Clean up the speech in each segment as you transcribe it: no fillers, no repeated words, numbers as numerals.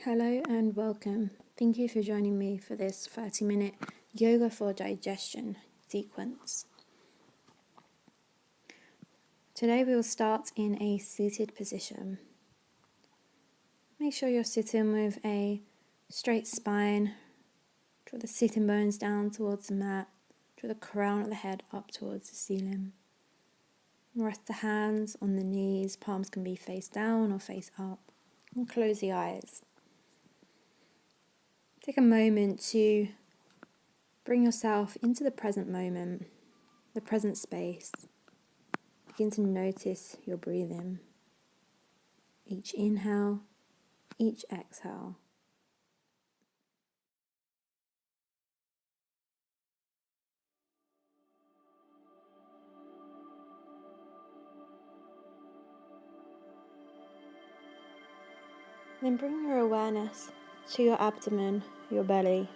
Hello and welcome. Thank you for joining me for this 30-minute yoga for digestion sequence. Today we will start in a seated position. Make sure you're sitting with a straight spine. Draw the sitting bones down towards the mat. Draw the crown of the head up towards the ceiling. Rest the hands on the knees. Palms can be face down or face up. And close the eyes. Take a moment to bring yourself into the present moment, the present space. Begin to notice your breathing. Each inhale, each exhale. Then bring your awareness to your abdomen, your belly.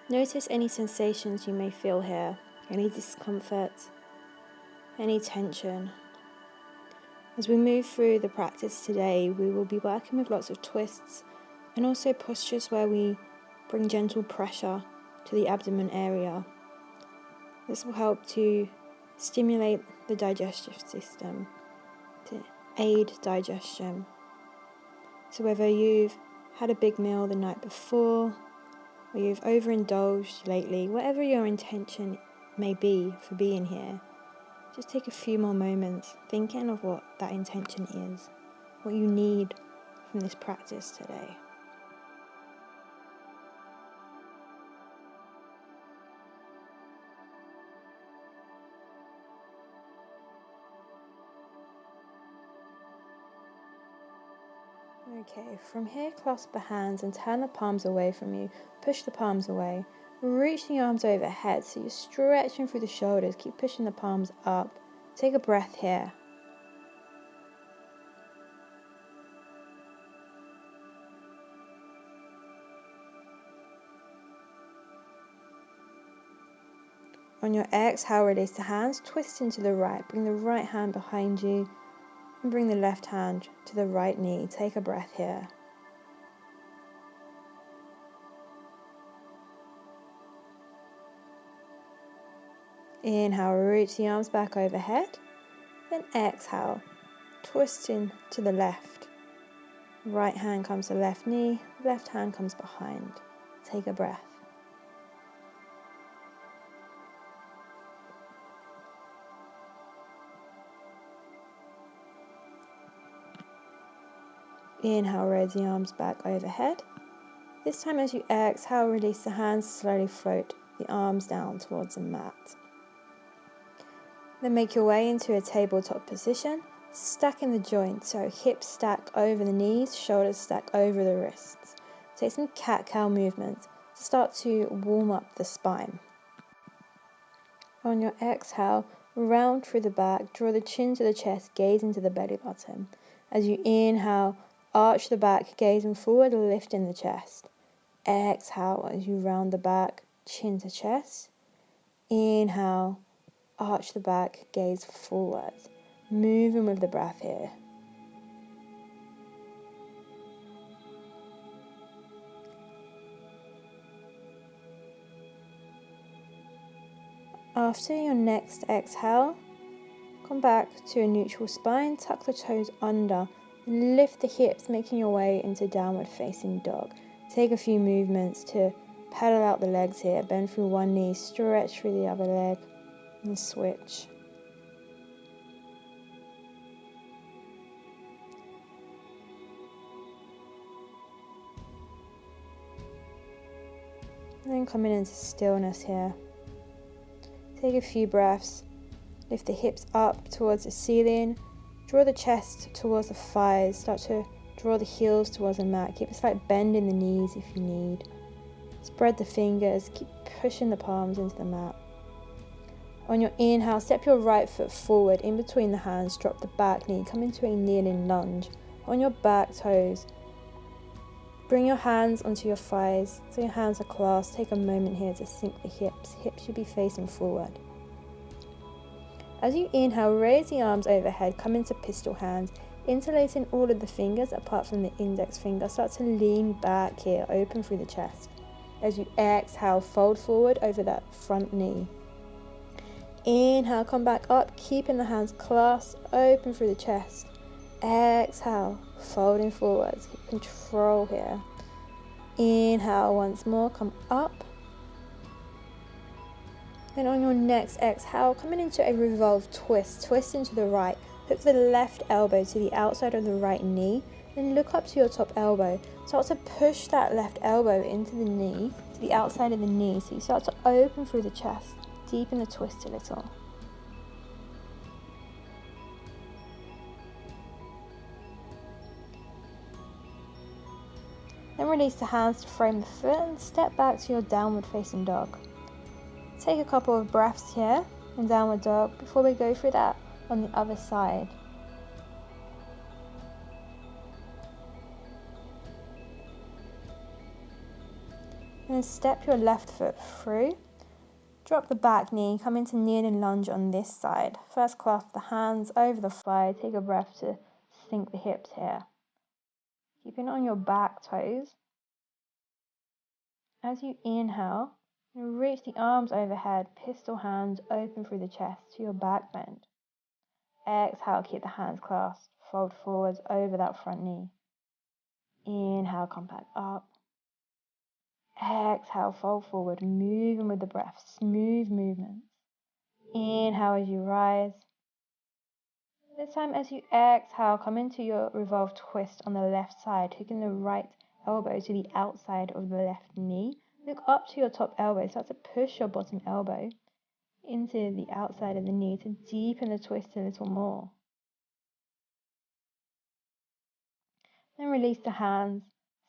Notice any sensations you may feel here, any discomfort, any tension. As we move through the practice today, we will be working with lots of twists and also postures where we bring gentle pressure to the abdomen area. This will help to stimulate the digestive system, to aid digestion. So whether you've had a big meal the night before, or you've overindulged lately, whatever your intention may be for being here, just take a few more moments thinking of what that intention is, what you need from this practice today. Okay, from here clasp the hands and turn the palms away from you. Push the palms away. Reach the arms overhead so you're stretching through the shoulders. Keep pushing the palms up. Take a breath here. On your exhale, release the hands. Twist into the right. Bring the right hand behind you. And bring the left hand to the right knee. Take a breath here. Inhale, reach the arms back overhead. Then exhale, twisting to the left. Right hand comes to left knee, left hand comes behind. Take a breath. Inhale, raise the arms back overhead. This time as you exhale, release the hands, slowly float the arms down towards the mat. Then make your way into a tabletop position, stacking the joints, so hips stack over the knees, shoulders stack over the wrists. Take some cat-cow movements to start to warm up the spine. On your exhale, round through the back, draw the chin to the chest, gaze into the belly button. As you inhale, arch the back, gazing forward, lifting the chest. Exhale as you round the back, chin to chest. Inhale, arch the back, gaze forward. Moving with the breath here. After your next exhale, come back to a neutral spine, tuck the toes under, lift the hips, making your way into downward facing dog. Take a few movements to pedal out the legs here, bend through one knee, stretch through the other leg, and switch. And then coming into stillness here. Take a few breaths, lift the hips up towards the ceiling, draw the chest towards the thighs, start to draw the heels towards the mat, keep a slight bend in the knees if you need. Spread the fingers, keep pushing the palms into the mat. On your inhale, step your right foot forward in between the hands, drop the back knee, come into a kneeling lunge. On your back toes, bring your hands onto your thighs so your hands are clasped. Take a moment here to sink the hips. Hips should be facing forward. As you inhale, raise the arms overhead, come into pistol hands. Interlacing all of the fingers apart from the index finger, start to lean back here, open through the chest. As you exhale, fold forward over that front knee. Inhale, come back up, keeping the hands clasped, open through the chest. Exhale, folding forwards, keep control here. Inhale once more, come up. Then on your next exhale, coming into a revolved twist, twist into the right. Hook the left elbow to the outside of the right knee, then look up to your top elbow. Start to push that left elbow into the knee, to the outside of the knee, so you start to open through the chest, deepen the twist a little. Then release the hands to frame the foot and step back to your downward facing dog. Take a couple of breaths here in downward dog before we go through that on the other side. And then step your left foot through. Drop the back knee, come into kneeling lunge on this side. First clasp the hands over the thigh. Take a breath to sink the hips here. Keeping on your back toes. As you inhale, reach the arms overhead, pistol hands open through the chest to your back bend. Exhale, keep the hands clasped, fold forwards over that front knee. Inhale, come back up. Exhale, fold forward, moving with the breath, smooth movements. Inhale as you rise. This time as you exhale, come into your revolved twist on the left side, hooking the right elbow to the outside of the left knee. Look up to your top elbow, start to push your bottom elbow into the outside of the knee to deepen the twist a little more. Then release the hands,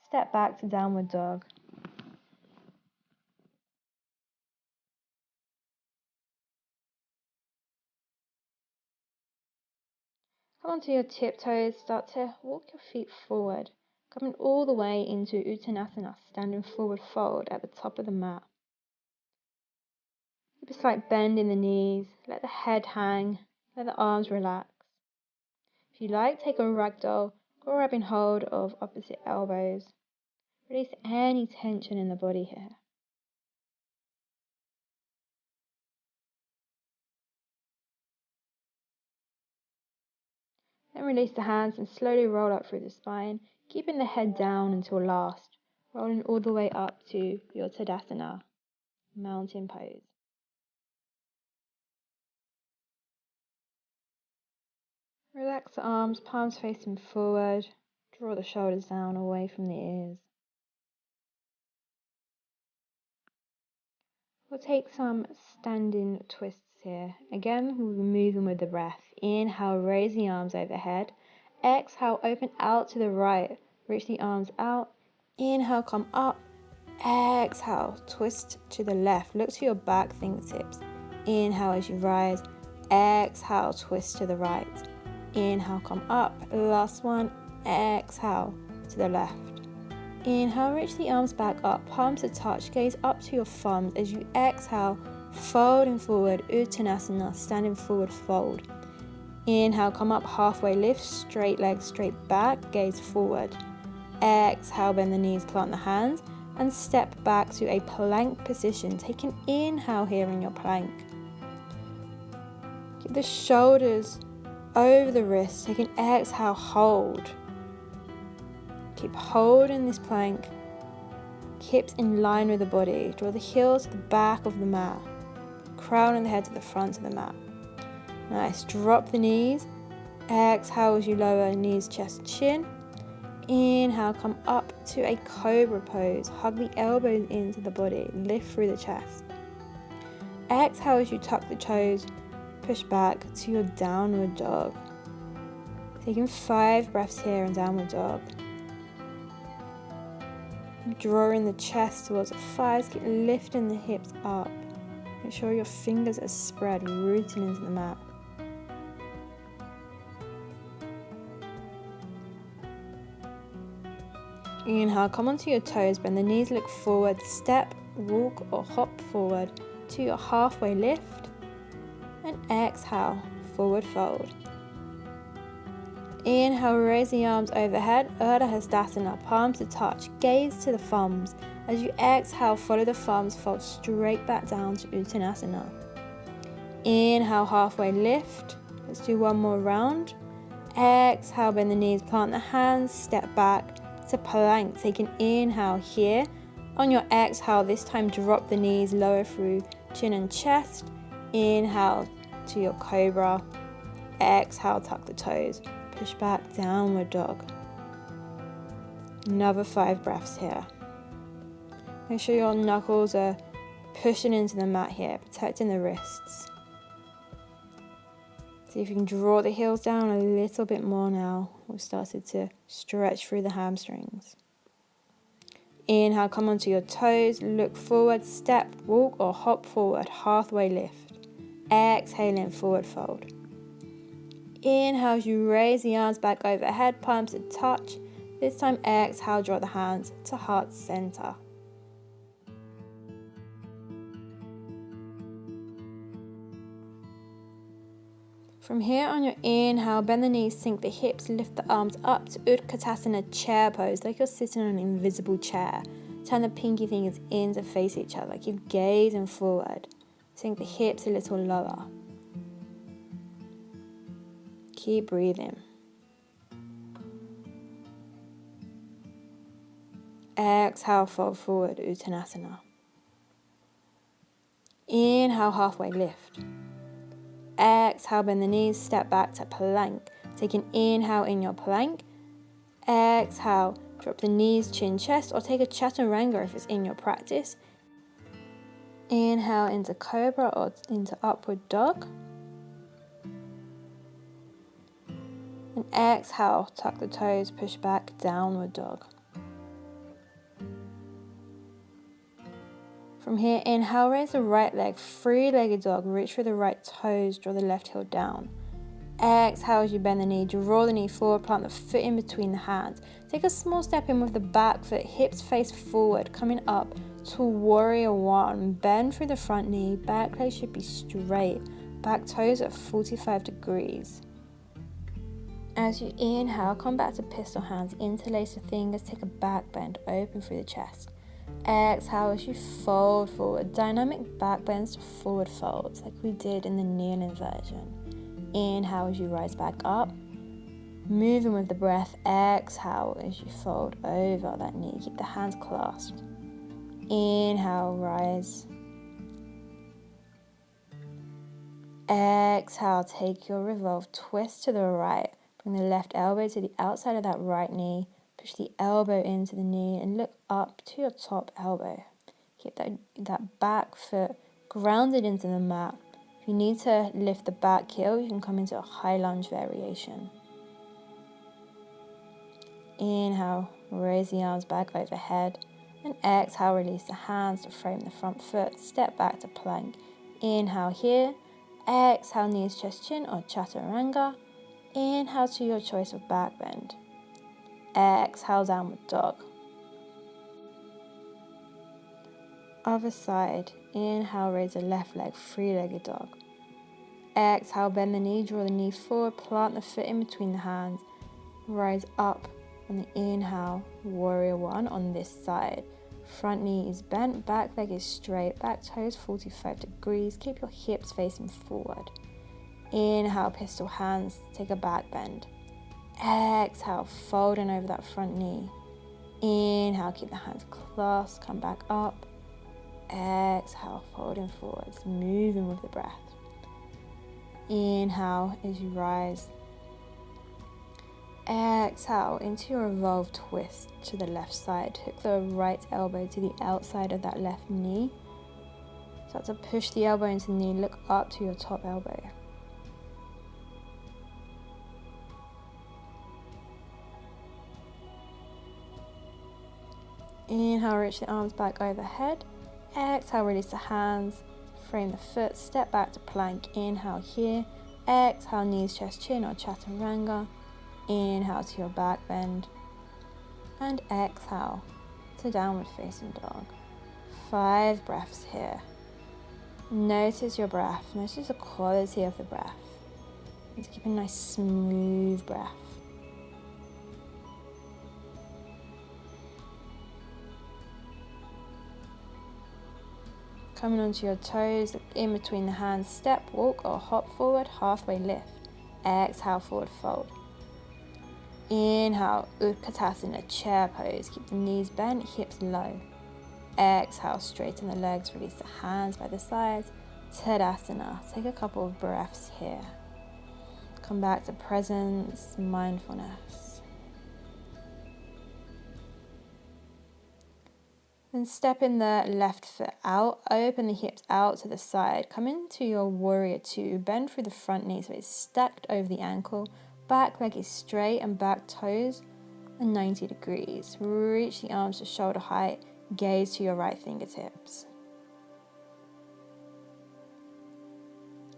step back to downward dog. Come onto your tiptoes, start to walk your feet forward, coming all the way into Uttanasana, standing forward fold at the top of the mat. Keep a slight bend in the knees, let the head hang, let the arms relax. If you like, take a ragdoll, grabbing hold of opposite elbows. Release any tension in the body here. Then release the hands and slowly roll up through the spine, keeping the head down until last, rolling all the way up to your Tadasana, mountain pose. Relax the arms, palms facing forward, draw the shoulders down away from the ears. We'll take some standing twists here. Again, we'll be moving with the breath. Inhale, raise the arms overhead. Exhale, open out to the right. Reach the arms out. Inhale, come up. Exhale, twist to the left. Look to your back fingertips. Inhale as you rise. Exhale, twist to the right. Inhale, come up. Last one. Exhale to the left. Inhale, reach the arms back up, palms to touch, gaze up to your thumbs. As you exhale, folding forward, Uttanasana, standing forward fold. Inhale, come up, halfway lift, straight legs straight back, gaze forward. Exhale, bend the knees, plant the hands, and step back to a plank position. Take an inhale here in your plank. Keep the shoulders over the wrists. Take an exhale, hold. Keep holding this plank. Hips in line with the body. Draw the heels to the back of the mat. Crown of the head to the front of the mat. Nice. Drop the knees. Exhale as you lower knees, chest, chin. Inhale, come up to a cobra pose. Hug the elbows into the body. Lift through the chest. Exhale as you tuck the toes. Push back to your downward dog. Taking 5 breaths here in downward dog. Drawing the chest towards the thighs, keep lifting the hips up. Make sure your fingers are spread, rooting into the mat. Inhale, come onto your toes, bend the knees, look forward, step, walk or hop forward to your halfway lift. And exhale, forward fold. Inhale, raise the arms overhead, Urdhva Hastasana, palms to touch, gaze to the thumbs. As you exhale, follow the thumbs, fold straight back down to Uttanasana. Inhale, halfway lift. Let's do one more round. Exhale, bend the knees, plant the hands, step back to plank. Take an inhale here. On your exhale, this time drop the knees, lower through chin and chest. Inhale to your cobra. Exhale, tuck the toes. Push back, downward dog. Another 5 breaths here. Make sure your knuckles are pushing into the mat here, protecting the wrists. See if you can draw the heels down a little bit more now. We've started to stretch through the hamstrings. Inhale, come onto your toes, look forward, step, walk or hop forward, halfway lift. Exhaling, forward fold. Inhale as you raise the arms back overhead, palms to touch. This time exhale, draw the hands to heart center. From here, on your inhale, bend the knees, sink the hips, lift the arms up to Utkatasana chair pose, like you're sitting on an invisible chair. Turn the pinky fingers in to face each other, keep gazing forward. Sink the hips a little lower. Keep breathing. Exhale, fold forward, Uttanasana. Inhale, halfway lift. Exhale, bend the knees, step back to plank. Take an inhale in your plank. Exhale, drop the knees, chin, chest, or take a chaturanga if it's in your practice. Inhale into cobra or into upward dog. And exhale, tuck the toes, push back, downward dog. From here, inhale, raise the right leg, 3-legged dog, reach for the right toes, draw the left heel down. Exhale as you bend the knee, draw the knee forward, plant the foot in between the hands. Take a small step in with the back foot, hips face forward, coming up to warrior one. Bend through the front knee, back leg should be straight, back toes at 45 degrees. As you inhale, come back to pistol hands, interlace the fingers, take a back bend, open through the chest. Exhale as you fold forward, dynamic back bends to forward folds like we did in the kneeling version. Inhale as you rise back up, moving with the breath. Exhale as you fold over that knee, keep the hands clasped. Inhale, rise. Exhale, take your revolved twist to the right, bring the left elbow to the outside of that right knee. Push the elbow into the knee and look up to your top elbow. Keep that back foot grounded into the mat. If you need to lift the back heel, you can come into a high lunge variation. Inhale, raise the arms back overhead. And exhale, release the hands to frame the front foot. Step back to plank. Inhale here. Exhale, knees, chest, chin or chaturanga. Inhale to your choice of back bend. Exhale, downward dog. Other side. Inhale, raise the left leg, 3-legged dog. Exhale, bend the knee, draw the knee forward, plant the foot in between the hands. Rise up on the inhale, warrior one on this side. Front knee is bent, back leg is straight, back toes 45 degrees. Keep your hips facing forward. Inhale, pistol hands, take a back bend. Exhale, folding over that front knee. Inhale, keep the hands clasped, come back up. Exhale, folding forwards, moving with the breath. Inhale as you rise. Exhale into your revolved twist to the left side. Hook the right elbow to the outside of that left knee. Start to push the elbow into the knee, look up to your top elbow. Inhale, reach the arms back overhead. Exhale, release the hands, frame the foot, step back to plank. Inhale here. Exhale, knees, chest, chin or chaturanga. Inhale to your back bend. And exhale to downward facing dog. 5 breaths here. Notice your breath. Notice the quality of the breath. And to keep a nice smooth breath. Coming onto your toes, look in between the hands, step, walk or hop forward, halfway lift. Exhale, forward fold. Inhale, Utkatasana, chair pose. Keep the knees bent, hips low. Exhale, straighten the legs, release the hands by the sides. Tadasana, take a couple of breaths here. Come back to presence, mindfulness. Then step in the left foot out, open the hips out to the side. Come into your warrior two, bend through the front knee so it's stacked over the ankle. Back leg is straight and back toes are 90 degrees. Reach the arms to shoulder height, gaze to your right fingertips.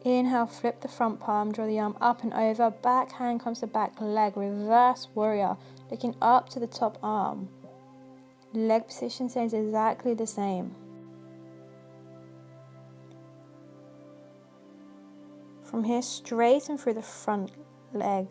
Inhale, flip the front palm, draw the arm up and over. Back hand comes to back leg, reverse warrior, looking up to the top arm. Leg position stays exactly the same. From here, straighten through the front leg,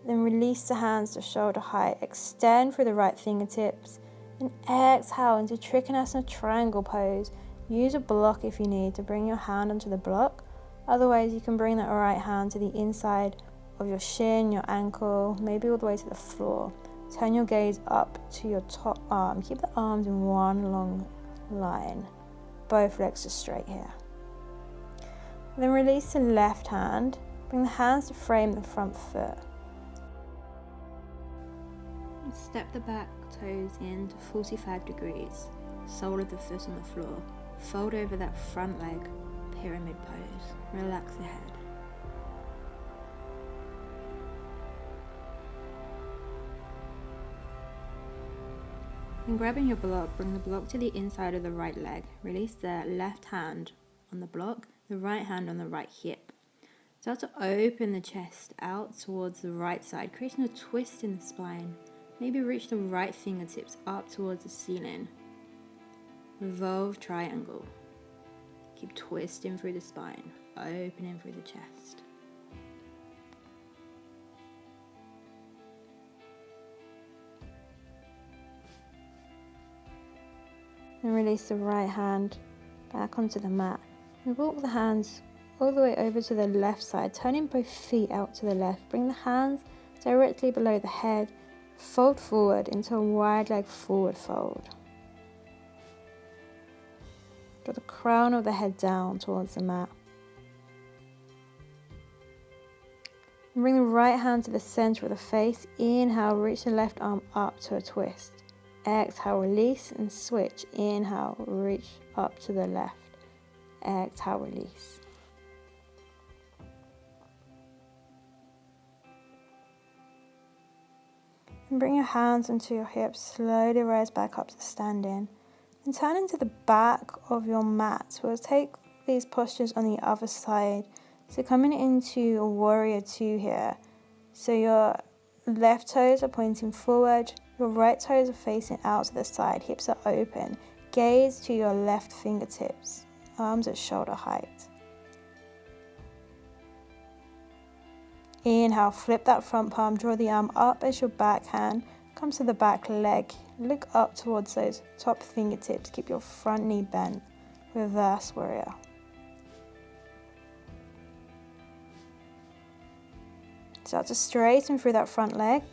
then release the hands to shoulder height. Extend through the right fingertips, and exhale into Trikonasana triangle pose. Use a block if you need to bring your hand onto the block. Otherwise, you can bring that right hand to the inside of your shin, your ankle, maybe all the way to the floor. Turn your gaze up to your top arm. Keep the arms in one long line. Both legs are straight here. Then release the left hand. Bring the hands to frame the front foot. And step the back toes in to 45 degrees. Sole of the foot on the floor. Fold over that front leg. Pyramid pose. Relax the head. And grabbing your block, bring the block to the inside of the right leg. Release the left hand on the block, the right hand on the right hip. Start to open the chest out towards the right side, creating a twist in the spine. Maybe reach the right fingertips up towards the ceiling. Revolved triangle. Keep twisting through the spine, opening through the chest. And release the right hand back onto the mat. And walk the hands all the way over to the left side, turning both feet out to the left. Bring the hands directly below the head. Fold forward into a wide leg forward fold. Draw the crown of the head down towards the mat. And bring the right hand to the center of the face. Inhale, reach the left arm up to a twist. Exhale, release and switch. Inhale, reach up to the left. Exhale, release. And bring your hands onto your hips. Slowly rise back up to standing. And turn into the back of your mat. We'll take these postures on the other side. So coming into a warrior two here. So your left toes are pointing forward. Your right toes are facing out to the side, hips are open. Gaze to your left fingertips, arms at shoulder height. Inhale, flip that front palm, draw the arm up as your back hand comes to the back leg. Look up towards those top fingertips, keep your front knee bent. Reverse warrior. Start to straighten through that front leg.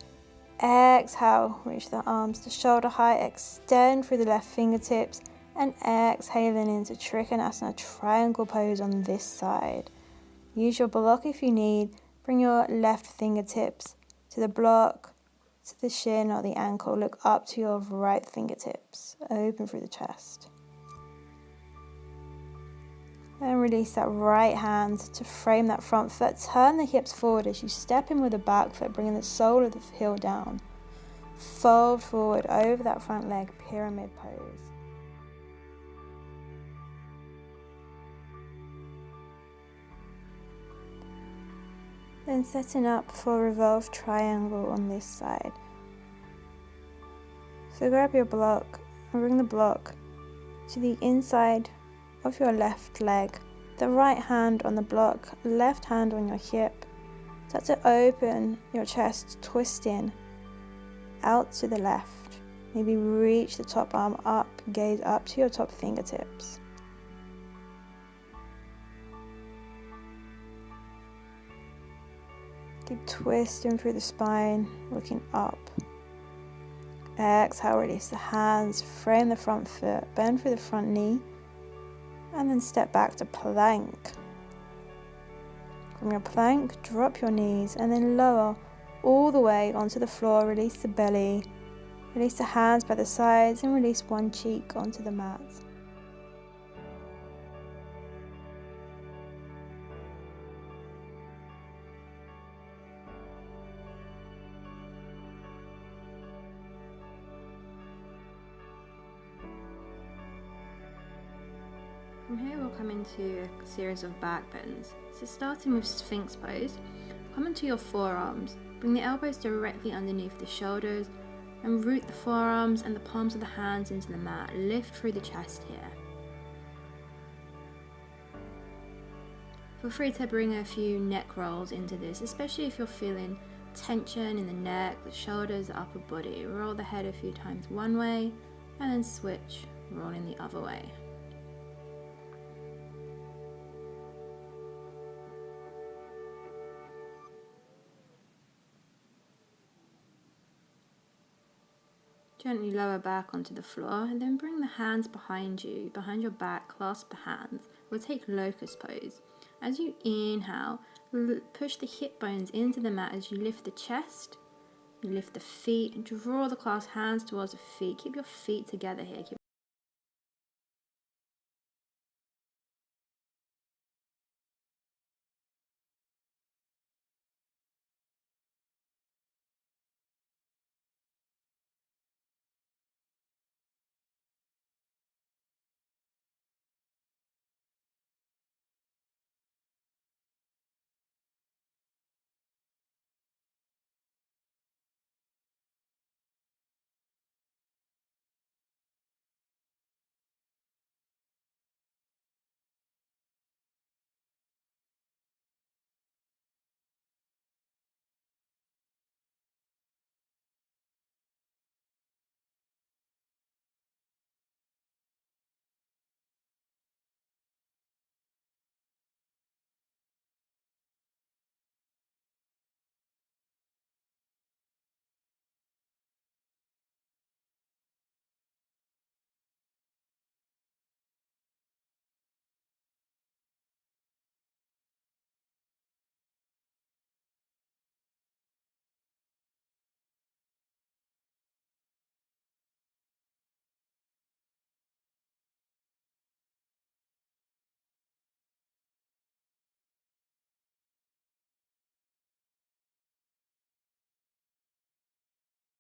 Exhale, reach the arms to shoulder height, extend through the left fingertips, and exhaling into Trikonasana triangle pose on this side. Use your block if you need. Bring your left fingertips to the block, to the shin or the ankle. Look up to your right fingertips. Open through the chest. And release that right hand to frame that front foot. Turn the hips forward as you step in with the back foot, bringing the sole of the heel down. Fold forward over that front leg, pyramid pose. Then setting up for revolved triangle on this side. So grab your block and bring the block to the inside of your left leg, the right hand on the block, left hand on your hip. Start to open your chest, twisting out to the left. Maybe reach the top arm up, gaze up to your top fingertips. Keep twisting through the spine, looking up. Exhale, release the hands, frame the front foot, bend through the front knee, and then step back to plank. From your plank, drop your knees and then lower all the way onto the floor. Release the belly, release the hands by the sides, and release one cheek onto the mat. From here we'll come into a series of back bends. So starting with Sphinx pose, come into your forearms, bring the elbows directly underneath the shoulders and root the forearms and the palms of the hands into the mat. Lift through the chest here. Feel free to bring a few neck rolls into this, especially if you're feeling tension in the neck, the shoulders, the upper body. Roll the head a few times one way and then switch, rolling the other way. Gently lower back onto the floor and then bring the hands behind you, behind your back, clasp the hands. We'll take locust pose. As you inhale, push the hip bones into the mat as you lift the chest, you lift the feet, and draw the clasped hands towards the feet. Keep your feet together here.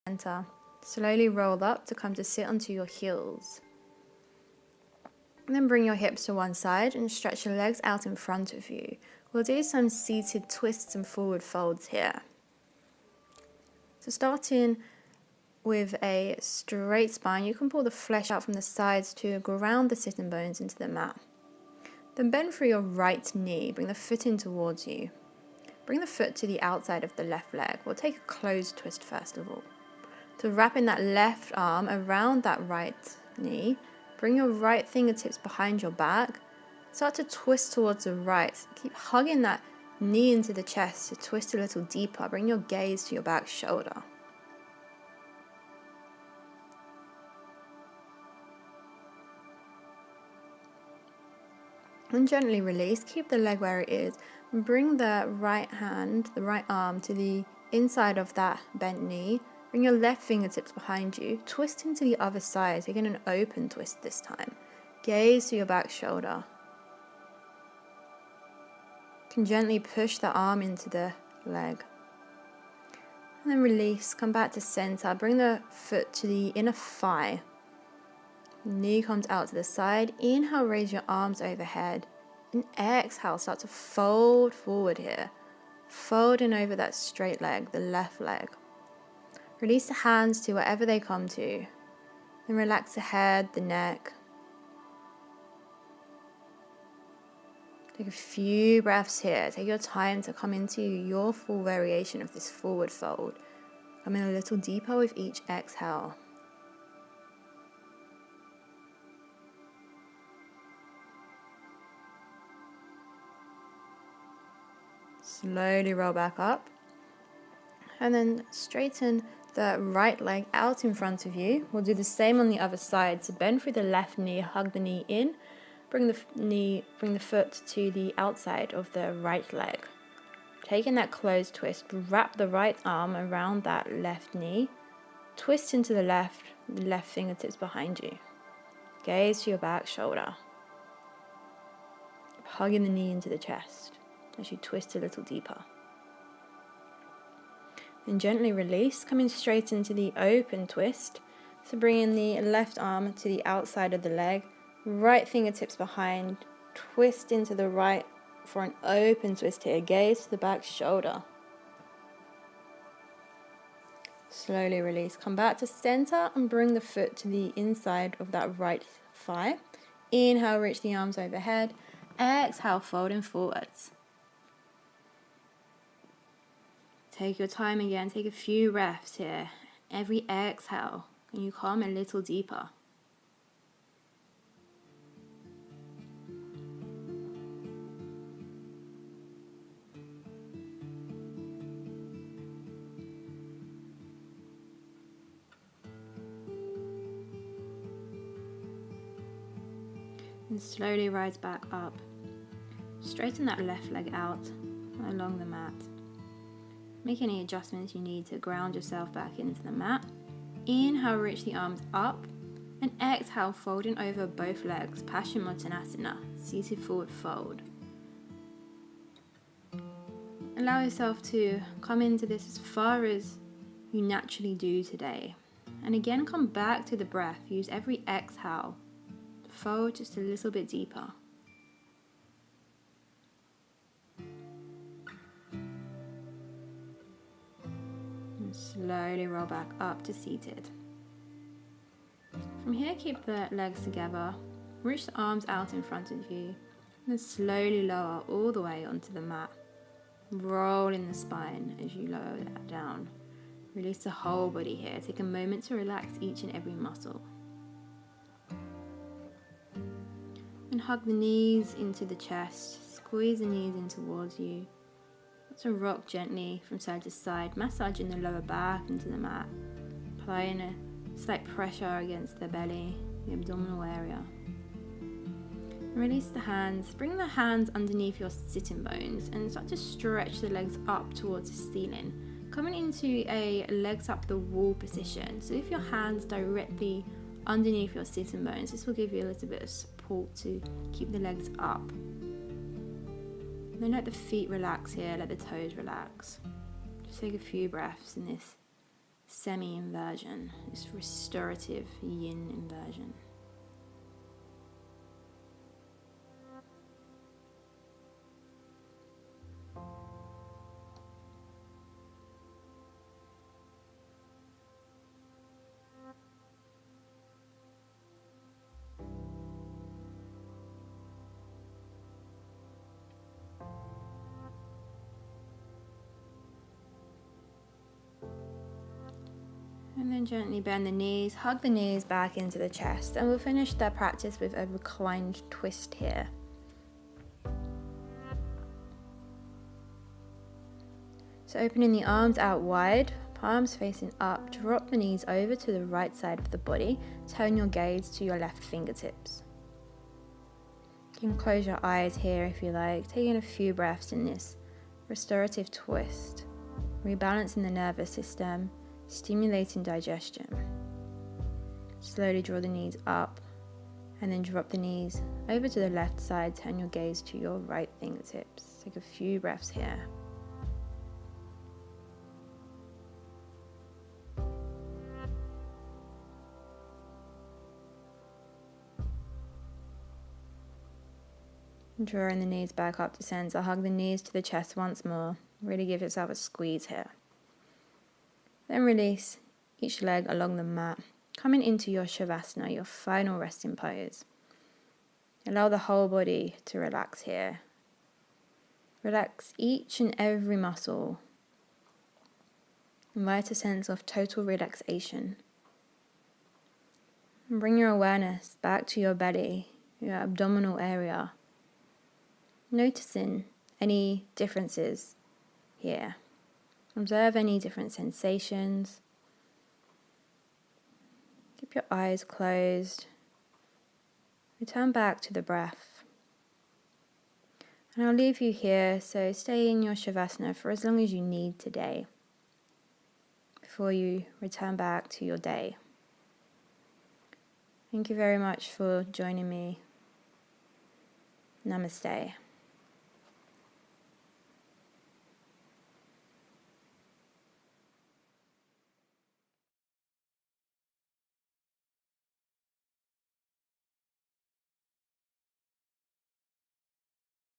Center. Slowly roll up to come to sit onto your heels. And then bring your hips to one side and stretch your legs out in front of you. We'll do some seated twists and forward folds here. So starting with a straight spine, you can pull the flesh out from the sides to ground the sitting bones into the mat. Then bend through your right knee, bring the foot in towards you. Bring the foot to the outside of the left leg. We'll take a closed twist first of all. So wrapping that left arm around that right knee, bring your right fingertips behind your back, start to twist towards the right. Keep hugging that knee into the chest to twist a little deeper. Bring your gaze to your back shoulder. And gently release, keep the leg where it is, and bring the right hand, the right arm to the inside of that bent knee. Bring your left fingertips behind you, twist into the other side, taking an open twist this time. Gaze to your back shoulder. You can gently push the arm into the leg. And then release, come back to center, bring the foot to the inner thigh. Knee comes out to the side. Inhale, raise your arms overhead. And exhale, start to fold forward here. Folding over that straight leg, the left leg. Release the hands to wherever they come to. Then relax the head, the neck. Take a few breaths here. Take your time to come into your full variation of this forward fold. Come in a little deeper with each exhale. Slowly roll back up. And then straighten the right leg out in front of you. We'll do the same on the other side. So bend through the left knee, hug the knee in, bring the foot to the outside of the right leg. Taking that closed twist, wrap the right arm around that left knee, twist into the left fingertips behind you. Gaze to your back shoulder. Hugging the knee into the chest as you twist a little deeper. Then gently release, coming straight into the open twist. So bringing the left arm to the outside of the leg, right fingertips behind, twist into the right for an open twist here. Gaze to the back shoulder. Slowly release. Come back to center and bring the foot to the inside of that right thigh. Inhale, reach the arms overhead. Exhale, folding forwards. Take your time again. Take a few breaths here. Every exhale, and you come a little deeper. And slowly rise back up. Straighten that left leg out along the mat. Make any adjustments you need to ground yourself back into the mat. Inhale, reach the arms up. And exhale, folding over both legs. Paschimottanasana, seated forward fold. Allow yourself to come into this as far as you naturally do today. And again, come back to the breath. Use every exhale to fold just a little bit deeper. And slowly roll back up to seated. From here, keep the legs together. Reach the arms out in front of you. And then slowly lower all the way onto the mat. Roll in the spine as you lower that down. Release the whole body here. Take a moment to relax each and every muscle. And hug the knees into the chest. Squeeze the knees in towards you. So rock gently from side to side, massaging the lower back into the mat. Applying a slight pressure against the belly, the abdominal area. Release the hands. Bring the hands underneath your sitting bones and start to stretch the legs up towards the ceiling. Coming into a legs up the wall position. So if your hands directly underneath your sitting bones, this will give you a little bit of support to keep the legs up. Then let the feet relax here, let the toes relax. Just take a few breaths in this semi-inversion, this restorative yin inversion. And then gently bend the knees, hug the knees back into the chest, and we'll finish that practice with a reclined twist here. So opening the arms out wide, palms facing up, drop the knees over to the right side of the body, turn your gaze to your left fingertips. You can close your eyes here if you like, taking a few breaths in this restorative twist, rebalancing the nervous system, stimulating digestion. Slowly draw the knees up and then drop the knees over to the left side, turn your gaze to your right fingertips. Take a few breaths here. Drawing the knees back up to center, hug the knees to the chest once more. Really give yourself a squeeze here. Then release each leg along the mat, coming into your Shavasana, your final resting pose. Allow the whole body to relax here. Relax each and every muscle. Invite a sense of total relaxation. And bring your awareness back to your belly, your abdominal area. Noticing any differences here. Observe any different sensations. Keep your eyes closed. Return back to the breath. And I'll leave you here, so stay in your Shavasana for as long as you need today before you return back to your day. Thank you very much for joining me. Namaste.